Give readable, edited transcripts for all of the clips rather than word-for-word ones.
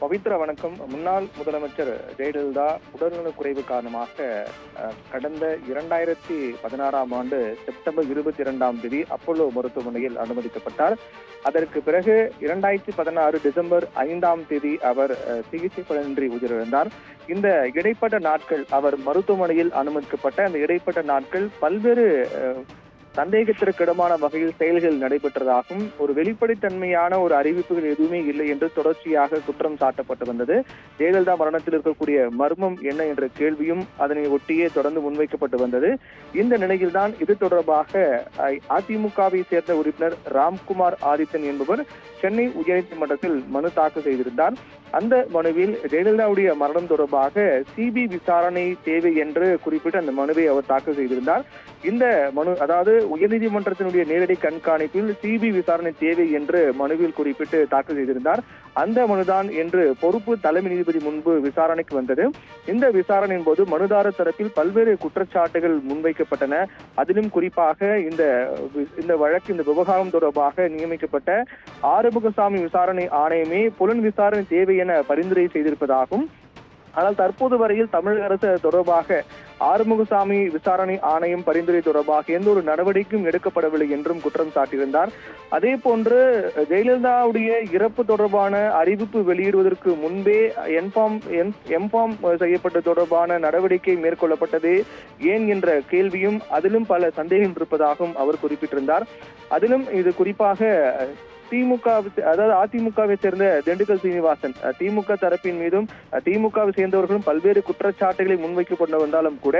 பவித்ரா வணக்கம். முன்னாள் முதலமைச்சர் ஜெயலலிதா உடல்நலக் குறைவு காரணமாக கடந்த 2016ஆம் ஆண்டு செப்டம்பர் 22ஆம் தேதி அப்போலோ மருத்துவமனையில் அனுமதிக்கப்பட்டார். அதற்கு பிறகு 2016 டிசம்பர் 5ஆம் தேதி அவர் சிகிச்சை பலனின்றி உயிரிழந்தார். இந்த இடைப்பட்ட நாட்கள் அவர் மருத்துவமனையில் அனுமதிக்கப்பட்ட அந்த இடைப்பட்ட நாட்கள் பல்வேறு சந்தேகத்திற்கிடமான வகையில் செயல்கள் நடைபெற்றதாகவும் ஒரு வெளிப்படைத்தன்மையான ஒரு அறிவிப்புகள் எதுவுமே இல்லை என்று தொடர்ச்சியாக குற்றம் சாட்டப்பட்டு வந்தது. ஜெயலலிதா மரணத்தில் இருக்கக்கூடிய மர்மம் என்ன என்ற கேள்வியும் அதனை ஒட்டியே தொடர்ந்து முன்வைக்கப்பட்டு வந்தது. இந்த நிலையில்தான் இது தொடர்பாக அதிமுகவை சேர்ந்த உறுப்பினர் ராம்குமார் ஆதித்தன் என்பவர் சென்னை உயர்நீதிமன்றத்தில் மனு தாக்கல் செய்திருந்தார். அந்த மனுவில் ஜெயலலிதாவுடைய மரணம் தொடர்பாக சிபிஐ விசாரணை தேவை என்று குறிப்பிட்டு அந்த மனுவை அவர் தாக்கல் செய்திருந்தார். இந்த மனு, அதாவது உயர்நீதிமன்றத்தினுடைய நேரடி கண்காணிப்பில் சிபிஐ விசாரணை தேவை என்று மனுவில் குறிப்பிட்டு தாக்கல் செய்திருந்தார். அந்த மனுதான் என்று பொறுப்பு தலைமை நீதிபதி முன்பு விசாரணைக்கு வந்தது. இந்த விசாரணையின் போது மனுதாரர் தரப்பில் பல்வேறு குற்றச்சாட்டுகள் முன்வைக்கப்பட்டன. அதிலும் குறிப்பாக இந்த வழக்கு இந்த விவகாரம் தொடர்பாக நியமிக்கப்பட்ட ஆறுமுகசாமி விசாரணை ஆணையமே புலன் விசாரணை தேவை என பரிந்துரை செய்திருப்பதாகவும், ஆனால் தற்போது வரையில் தமிழக அரசு தொடர்பாக ஆறுமுகசாமி விசாரணை ஆணையம் பரிந்துரை தொடர்பாக எந்த ஒரு நடவடிக்கையும் எடுக்கப்படவில்லை என்றும் குற்றம் சாட்டியிருந்தார். அதே போன்று ஜெயலலிதாவுடைய இறப்பு தொடர்பான அறிவிப்பு வெளியிடுவதற்கு முன்பே எம்ஃபார்ம் செய்யப்பட்ட தொடர்பான நடவடிக்கை மேற்கொள்ளப்பட்டது ஏன் என்ற கேள்வியும் அதிலும் பல சந்தேகம் இருப்பதாகவும் அவர் குறிப்பிட்டிருந்தார். அதிலும் இது குறிப்பாக அதிமுகவை சேர்ந்த திண்டுக்கல் சீனிவாசன் திமுக தரப்பின் மீதும் திமுகவை சேர்ந்தவர்களும் பல்வேறு குற்றச்சாட்டுகளை முன்வைக்கப்பட்டு வந்தாலும் கூட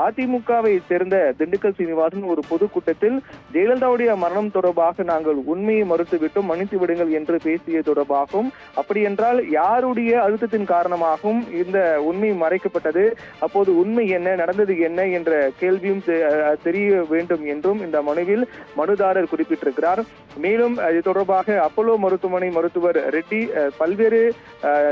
அதிமுகவை சேர்ந்த திண்டுக்கல் சீனிவாசன் ஒரு பொதுக்கூட்டத்தில் ஜெயலலிதாவுடைய மரணம் தொடர்பாக நாங்கள் உண்மையை மறுத்துவிட்டோம், மன்னித்து விடுங்கள் என்று பேசிய தொடர்பாகவும், அப்படி என்றால் யாருடைய அழுத்தத்தின் காரணமாகவும் இந்த உண்மை மறைக்கப்பட்டது, அப்போது உண்மை என்ன, நடந்தது என்ன என்ற கேள்வியும் தெரிய வேண்டும் என்றும் இந்த மனுவில் மனுதாரர் குறிப்பிட்டிருக்கிறார். மேலும் இது தொடர்பாக அப்போலோ மருத்துவமனை மருத்துவர் ரெட்டி பல்வேறு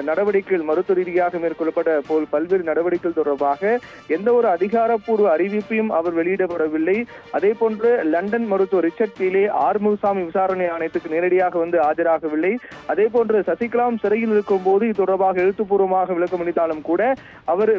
நடவடிக்கைகள் மருத்துவ ரீதியாக மேற்கொள்ளப்பட்ட பல்வேறு நடவடிக்கைகள் தொடர்பாக எந்த ஒரு அதிகாரப்பூர்வ அறிவிப்பையும் அவர் வெளியிடப்படவில்லை. அதே போன்று லண்டன் மருத்துவர் ரிச்சர்ட் பீலே ஆறுமுகசாமி விசாரணை ஆணையத்துக்கு நேரடியாக வந்து ஆஜராகவில்லை. அதே போன்று சசிகலாம் சிறையில் இருக்கும் போது இது தொடர்பாக எழுத்துப்பூர்வமாக விளக்கம் அளித்தாலும் கூட அவர்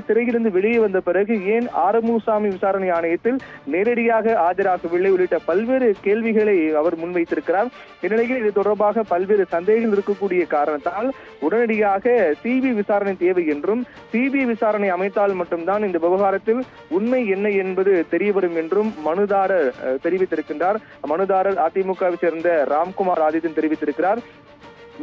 சிறையிலிருந்து வெளியே வந்த பிறகு ஏன் ஆறுமுகசாமி விசாரணை ஆணையத்தில் நேரடியாக ஆஜராகவில்லை உள்ளிட்ட பல்வேறு கேள்விகளை அவர் முன்வைத்திருக்கிறார். இந்நிலையில் இது தொடர்பாக பல்வேறு சந்தேகங்கள் இருக்கக்கூடிய காரணத்தால் உடனடியாக சிபிஐ விசாரணை தேவை என்றும், சிபிஐ விசாரணை அமைத்தால் மட்டும்தான் இந்த விவகாரத்தில் உண்மை என்ன என்பது தெரியவரும் என்றும் மனுதாரர் தெரிவித்திருக்கின்றார். மனுதாரர் அதிமுகவை சேர்ந்த ராம்குமார் ஆதித்தன் தெரிவித்திருக்கிறார்.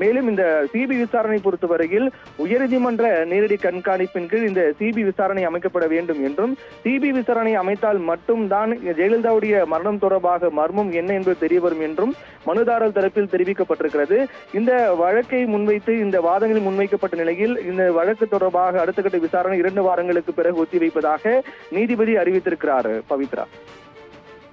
மேலும் இந்த சிபிஐ விசாரணை பொறுத்தவரையில் உயர்நீதிமன்ற நேரடி கண்காணிப்பின் கீழ் இந்த சிபிஐ விசாரணை அமைக்கப்பட வேண்டும் என்றும், சிபிஐ விசாரணை அமைத்தால் மட்டும்தான் ஜெயலலிதாவுடைய மரணம் தொடர்பாக மர்மம் என்ன என்பது தெரியவரும் என்றும் மனுதாரர் தரப்பில் தெரிவிக்கப்பட்டிருக்கிறது. இந்த வழக்கை முன்வைத்து இந்த வாதங்களில் முன்வைக்கப்பட்ட நிலையில் இந்த வழக்கு தொடர்பாக அடுத்த கட்ட விசாரணை 2 வாரங்களுக்கு பிறகு ஒத்திவைப்பதாக நீதிபதி அறிவித்திருக்கிறார். பவித்ரா.